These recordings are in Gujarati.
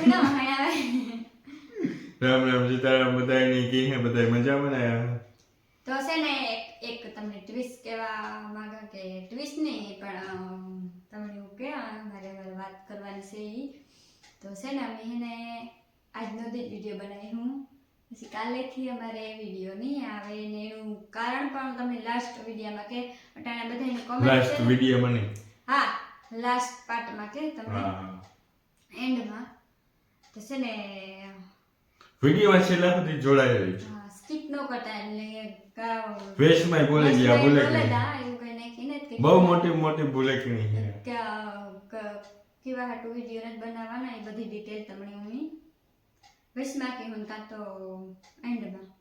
વિડિયો હણાવે રામ રામ સીતારામ બધાયની કી હે બધાય મજામાં ને તો છે ને એક તમને ટ્વિસ્ટ કહેવા માંગા કે ટ્વિસ્ટ નહીં પણ તમને એવું કે મારે વાત કરવાની છે ઈ તો છે ને અમે એને આજનો જ વિડિયો બનાવી હું પછી કાલેથી અમારે વિડિયો નહીં આવે ને એનું કારણ પણ તમને લાસ્ટ વિડિયોમાં કે અટાણા બધાને કોમેન્ટ લાસ્ટ વિડિયો મને હા લાસ્ટ પાર્ટમાં કે તમે એન્ડમાં તો છે ને વિડિયોમાં છેલ્લા સુધી જોડાઈ રહી છે સ્કીપ ન કરતા એટલે વેશમાં બોલે ગયા ભૂલે ગયા એવું કઈ નાખી નથી બહુ મોટી મોટી ભૂલે કરી છે કેવા હાટુ વિડિયો ને બનાવવાના એ બધી ડિટેલ તમને હું વેશમાં કે હું કાં તો એન્ડમાં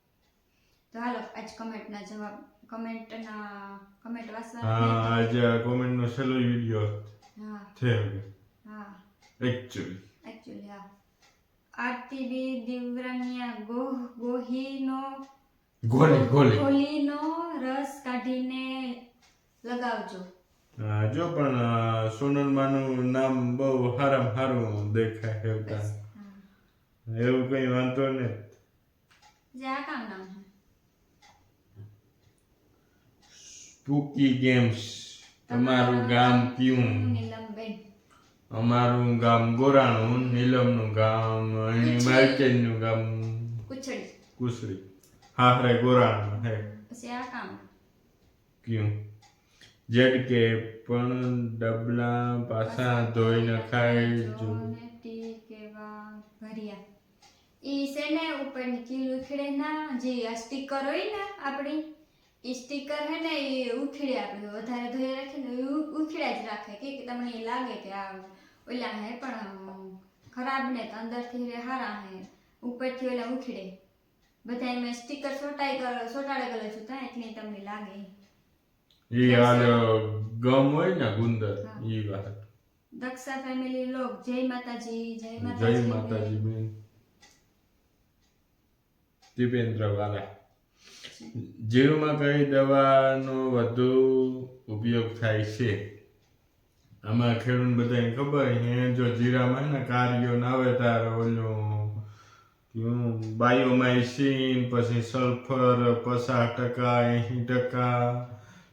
તો હાલો આજ કમેન્ટના જવાબ કમેન્ટ વાંચવા હા આજે કોમેન્ટનો છેલ્લો વિડિયો હા છે હા એકચ્યુઅલી હા આરતીબી દિવ્રણ્યા ગોહીનો રસ કાઢીને લગાવજો જો પણ સોનલમાનું નામ બહુ હારું દેખાય હેવતા એવું કઈ વાંધો નહીં જે આ કામ નામ છે સ્પૂકી ગેમ્સ તમારું ગામ કયું નીલમબેન અમારું ગામ ગોરાણું નીલમનું ગામ અહીં માર્કેટનું ગામ કુસરી હારે ગોરાણું હે પછી આ કામ ક્યું જેડ કે પણ ડબલા પાછા ધોઈ નખાય જો ટી કેવા ભર્યા ઈ છે ને ઉપરની કીલ ઉખડે ના જે આ સ્ટીકર હોય ને આપણી ઈ સ્ટીકર હે ને એ ઉખડે આપણે વધારે ધોઈ રાખીને ઉખડ્યા જ રાખે કે તમને લાગે કે આ ઓલા હે પણ ખરાબ ને તો અંદરથી રે હારા હે ઉપરથી ઓલા ઉખડે બધા એમાં સ્ટીકર સોટાડે ગલે છું તા એટલે તમને લાગે ઈ હાલ ગમ હોય ને ગુંદર ઈ વાત દક્ષા ફેમિલી લોગ જય માતાજી જય માતાજી બેન દીપેન્દ્ર વાલા જીરુમાં કઈ દવાનો વધુ ઉપયોગ થાય છે આમાં ખેડૂત બધાને ખબર હે જો જીરામાં ને કાર્યો ના આવે તારે ઓલું બાયોમાઇસિન પછી સલ્ફર 50% 80%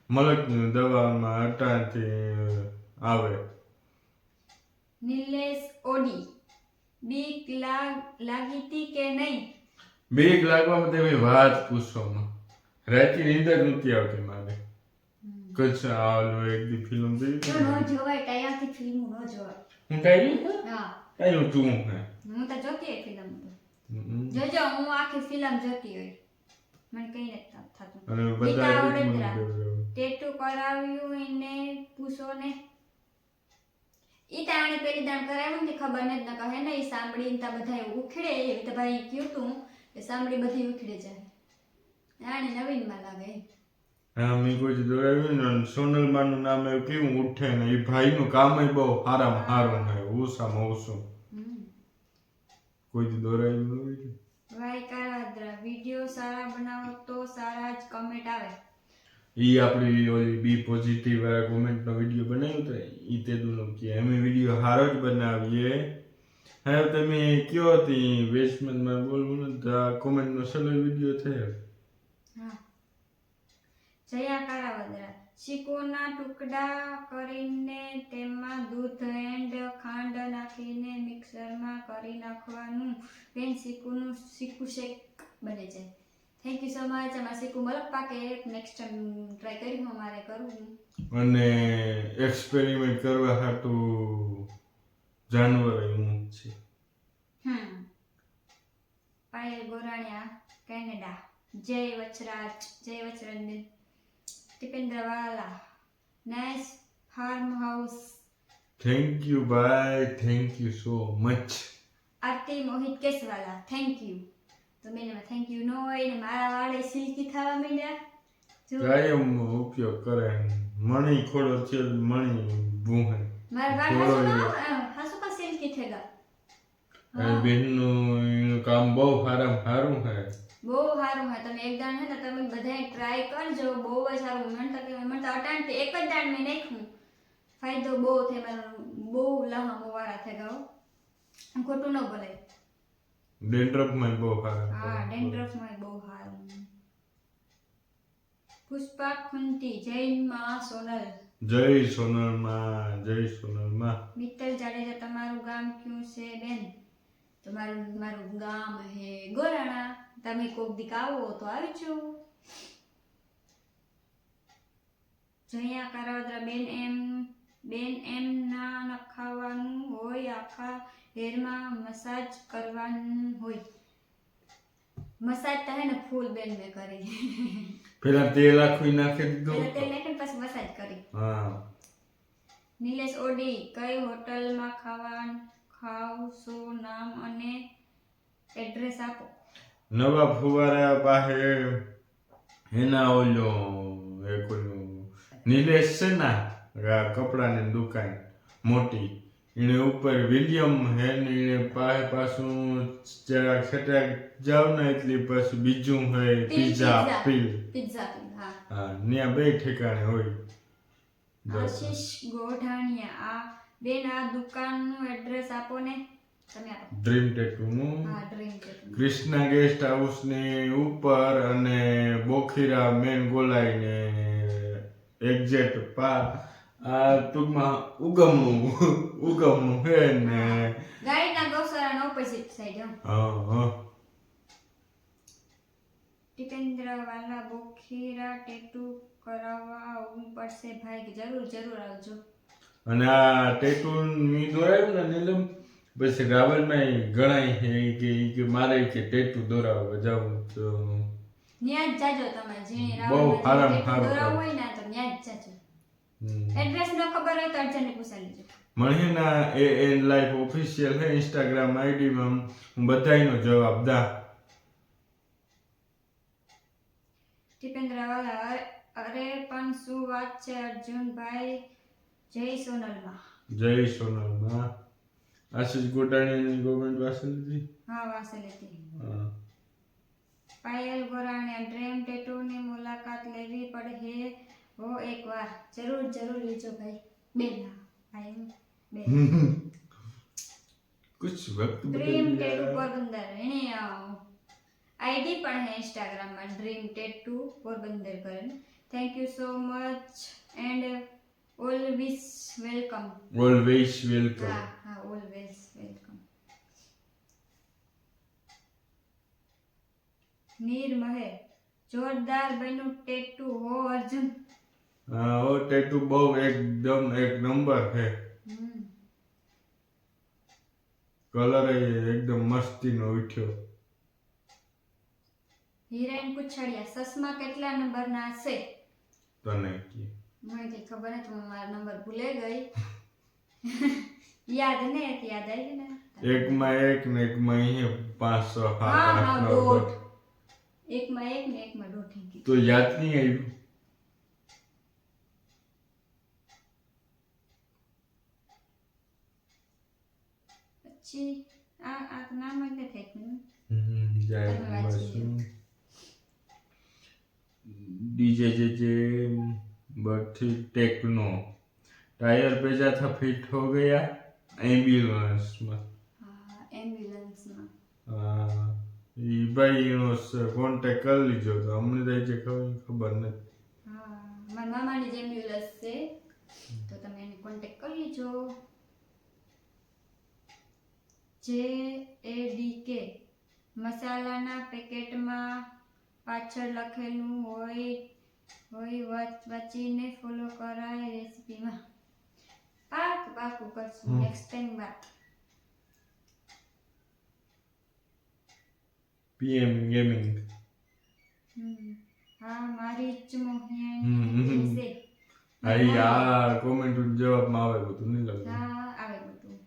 મલકની દવામાં અટાણથી આવે નિલેશ ઓડી બીક લાગીતી કે નહીં બીક લાગવામાં તમે વાત પૂછોમાં રાતી નીંદર નથી આવતી મારે કચ્છ આલો એક દી ફિલ્મ જોઈ ન જોવાય કયાથી ફિલ્મ ન જોવાય હું કઈ હા કઈ તું હે હું તો જોતી હોય ફિલ્મ તો જોજો હું આખી ફિલ્મ જોતી હોય મને કઈ નથી થતું અને બધા ટેટુ કરાવ્યું એને પૂછો ને ઈ તાણે પેલી દાણ કરાવ્યું ને ખબર નથી ન કહે ને ઈ સાંભળીને તા બધા ઉખડે એવી તો ભાઈ કયું તું એ સાંભળી બધી ઉખડે જાય આને નવીનમાં લાગે હા મેં કોઈ દોરાવ્યું ને સોનલમાનું નામ એવું કેવું ઉઠે ને એ ભાઈનું કામ બહુ હારામાં હારું હે ઓછામાં ઓછું કોઈ દોરાવ્યું નથી ભાઈ કારાદ્રા વિડિયો સારા બનાવો તો સારા જ કમેન્ટ આવે ઈ આપણી ઓલી બી પોઝિટિવ વાળા કોમેન્ટનો વિડિયો બનાવ્યો તો ઈ તે દુનો કે અમે વિડિયો હારો જ બનાવીએ હવે તમે કયો હતી વેસ્ટમેનમાં બોલવું ને તો કોમેન્ટનો છેલ્લો વિડિયો થયો હા જયા કારાવદરા ચીકુના ટુકડા કરીને તેમાં દૂધ એન્ડ ખાંડ નાખીને મિક્સરમાં કરી નાખવાનું બેન ચીકુ શેક બને છે થેન્ક યુ સો મચ અમારા ચીકુ મલક પાકે નેક્સ્ટ ટાઈમ ટ્રાય કરી હું અમારે કરવું અને એક્સપેરિમેન્ટ કરવા હાટું જાનવર હું છે પાયલ ગોરાણિયા કેનેડા જય વચરાજ દીપેન્દ્ર વાલા nice farm house thank you bye thank you so much Aarti Mohit Kesvala thank you તો મેં થેન્ક યુ નો હોય ને મારા વાળે સિલ્કી થવા માંડ્યા કાયમ ઉપયોગ કરે મણી ખોડો છે મણી બુહે મારા વાળ હાસુ કા સિલ્કી થેગા બેનનું કામ બહુ સારું હે બહુ સારું હે તમે એક દાણ હે ને તમે બધાય ટ્રાય કરજો બહુ જ સારું મને તો અટાણ એક જ દાણ મેં નાખ્યું ફાયદો બહુ થાય મારો બહુ લહામો વાળા થઈ ગયો ખોટું ન બોલાય. ડેન્ડ્રફમાં બહુ સારા. હા, ડેન્ડ્રફમાં બહુ સારું. પુષ્પા ખુંટી, જય માં સોનલ. જય સોનલમાં, જય સોનલમાં. મિત્તલ જાડેજા, તમારું ગામ ક્યું છે બેન? મારું ગામ હે ગોરાણા. તમે કોક દીક આવો તો આવજો. જયા કારાવદરા, બેન એમ ના નખાવાનું હોય, આખા હેરમાં મસાજ કરવાનું હોય. મસાજ તો હે ને ફૂલ બેન મેં કરી. પેલા તેલ આખું નાખી દીધું. પહેલા તેલ નાખીને પછી મસાજ કરી. હા. નિલેશ ઓડી, કઈ હોટલમાં ખાવશો? નામ અને એડ્રેસ આપો. નવા ફુવારા પાસે એના ઓલો એક ઓલું નિલેશ છે ને, કપડાની દુકાન મોટી, એને ઉપર વિલિયમ હે ને એને પાસે પાછું જરાક છેટા જાવ ને એટલે પછી બીજું હે પિઝા પીલ. હા. હા, ત્યાં બે ઠેકાણે હોય. આશીષ ગોઢાણીયા, બેન આ દુકાનનું એડ્રેસ આપો ને. તમે આપો. ડ્રીમ ટેટુ નું. હા, dream tattoo. Krishna guest house ની ઉપર અને બોખીરા મેન ગોલાઈ ને એક્ઝેક્ટ આ ટૂંકમાં ઉગમનું હે ને. ગાડીના ગૌશાળાનો ઓપોઝિટ સાઈડ. હા. ટીપેન્દ્ર વાલા, બોખીરા ટેટુ કરાવવા આવવું પડશે ભાઈ. જરૂર આવજો. અને આ ટેટુ મી દોરાયું ને નીલમ, પછી રાવલમાં ગણાય કે મારે કે ટેટુ દોરાવવા જાવું તો ન્યા જ જાજો તમે. જેને બહુ રાવણમાં હારામ ટેટુ હારું દોરાવવું હોય ને તો ન્યા જ જાજો. એડ્રેસ ન ખબર હોય તો અર્જનને પૂછા લેજો. મણિના એન લાઈફ ઓફિશિયલ હે ઇન્સ્ટાગ્રામ આઈડીમાં, હું બધાયનો જવાબ દા. ટીપેન્દ્ર વાલા, અરે પણ શું વાત છે અર્જુનભાઈ. જય સોનલમાં. જય સોનલમાં. આશીષ ગોટાણીની ગવર્મેન્ટ વાસી લીધી. હા, વાસેલી હતી. હા. પાયલ ગોરાણીયા, ડ્રીમ ટેટુની મુલાકાત લેવી પડે હો એકવાર. જરૂર લેજો ભાઈ. બેન ભાઈ બેન. कुछ वक्त ડ્રીમ बदल ટેટુ गया. પોરબંદર. એને આઈડી પણ હે ઇન્સ્ટાગ્રામમાં, ડ્રીમ ટેટુ પોરબંદર કરીને. Thank you so much and always welcome. Always welcome. હા, ઓલવેઝ વેલકમ. નીર મહે, જોરદાર બન્યું ટેટુ હો અર્જુન. हाँ वो टैटू बહુ एकदम एक नंबर है. कलर एकदम मस्ती નો ઉઠ્યો. હિરેન કુછડિયા, સસમા કેટલા નંબરના છે? તને કે મને કઈ ખબર નથી, હું મારો નંબર ભૂલે ગઈ. યાદ ને યાદ આવી ને. એકમાં એક ને એકમાં અહીંયા 5 6 7 હા 8 9 દોઢ. એકમાં એક ને એકમાં દોઢ થઈ ગયું. તો યાદ નહીં આવ્યું. પછી આ તો નામ જ નથી આપ્યું. જાય તમે વાંચી બસ डीजे जे बर्थी टेक्नो टायर पे था फिट हो गया एम्बुलेंस में. હા, એમ્બ્યુલન્સમાં. ઈ ભાઈનો કોન્ટેક્ટ કરી લીધો તો અમને તો જે ખબર નથી. હા, મારા મામાની જે એમ્બ્યુલન્સ છે તો તમે એને કોન્ટેક્ટ કરી લેજો. JADK, મસાલાના પેકેટમાં પાછળ લખેલું હોય વાંચીને ફોલો કરાય રેસીપીમાં. પાકું કરશું નેક્સ્ટ ટાઈમ વાત. PM gaming. હા, મારી જ મોહિયાણી છે. આઈ આ કોમેન્ટ જવાબમાં આવે બધું નહીં લાગે. હા, આવે બધું.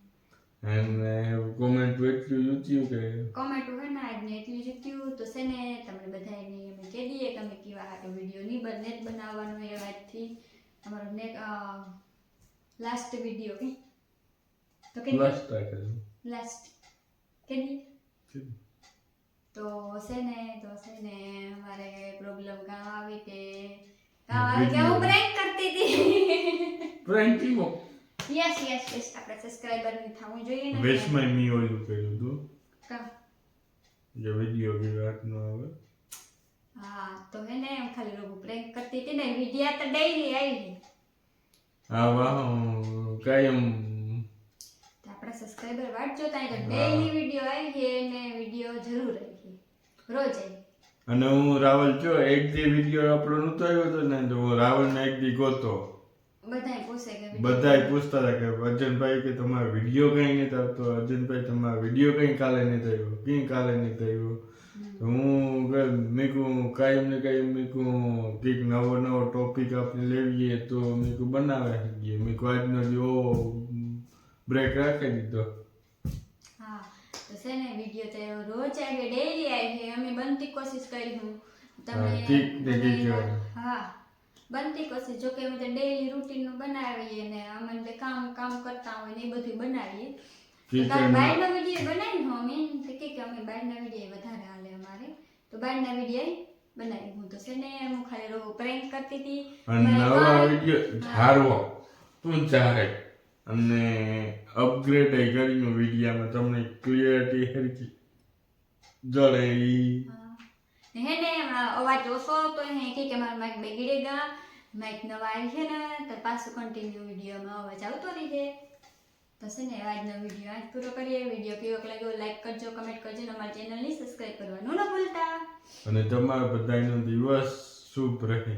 અને કોમેન્ટ એટલું ઊંચ્યું કે કોમેન્ટ હોય ને આજને એટલું જીત્યું તો છે ને તમને બધાને અમે કહી દઈએ તમે કેવા હાટો વિડીયો નહીં નેટ બનાવવાનો એ વાતથી અમારો લાસ્ટ વિડીયો તો કે લાસ્ટ કે તો છે ને અમારે પ્રોબ્લેમ કામ આવી કે હું પ્રેન્ક કરતી હતી. પ્રેન્ક કી યસ આપણે સબસ્ક્રાઇબર ની થવું જોઈએ ને વેશમાં મી ઓલું કર્યું હતું કા જે વિડીયો બી વાત ન આવે હા તો હે ને હું ખાલી લોકો પ્રેન્ક કરતી હતી ને વિડિયા તો ડેઈલી આવી હા વાહ કાયમ તો આપણા સબસ્ક્રાઇબર વાટ જોતા હોય તો ડેઈલી વિડિયો આવી છે ને વિડિયો જરૂર આવી છે રોજ આવી અને હું રાવલ જો એક દી વિડીયો અપલોડ નતો આવ્યો હતો ને તો હું રાવલને એક દી ગોતો બધાય પૂછે કે બધાય પૂછતા હતા કે અર્જનભાઈ કે તમારો વિડીયો કઈ નથી આવતો અર્જનભાઈ તમારો વિડીયો કઈ કાલે નથી આવ્યો કઈ કાલે નથી આવ્યો તો હું મેકું કાયમ ને કાયમ મેકું કંઈક નવો ટોપિક આપણે લેવીએ તો મેકું બનાવે શકીએ મેકું આજનો જો બ્રેક રાખી દીધો હા તો છે ને વિડિયો તો રોજ આવે ડેઈલી આવી છે અમે બનતી કોશિશ કરી હું હા, ઠીક ને ઠીક કહેવાય. હા બનતી કોશિશ જો કે અમે તો ડેઈલી રૂટીન નું બનાવીએ ને અમે તે કામ કરતા હોય ને એ બધું બનાવીએ ઠીક કાલ છે. બહારનો વિડીયો બનાવી હું અમે તો કે અમે બહારના વિડીયો વધારે હાલે અમારે તો બહારના વિડીયો બનાવી હું તો છે ને હું ખાલી રોજ પ્રેન્ક કરતી હતી અને મારે નવા કામ- વિડીયો ધારવો તું ચાહે અને અપગ્રેડ કરીને વિડીયામાં તમને ક્લિયરિટી હરકી જળે ઈ હા. હે ને અવાજ ઓછો તો હે કે મારા માઇક બગડી ગયા માઇક નવા આવી છે ને તો પાછું કન્ટિન્યુ વિડીયોમાં અવાજ આવતો રહી છે તો છે ને આજનો વિડીયો આજ પૂરો કરીએ વિડીયો કેવો લાગ્યો લાઈક કરજો કમેન્ટ કરજો અને અમારી ચેનલને સબસ્ક્રાઇબ કરવાનું ન ભૂલતા અને તમારા બધાનો દિવસ શુભ રહે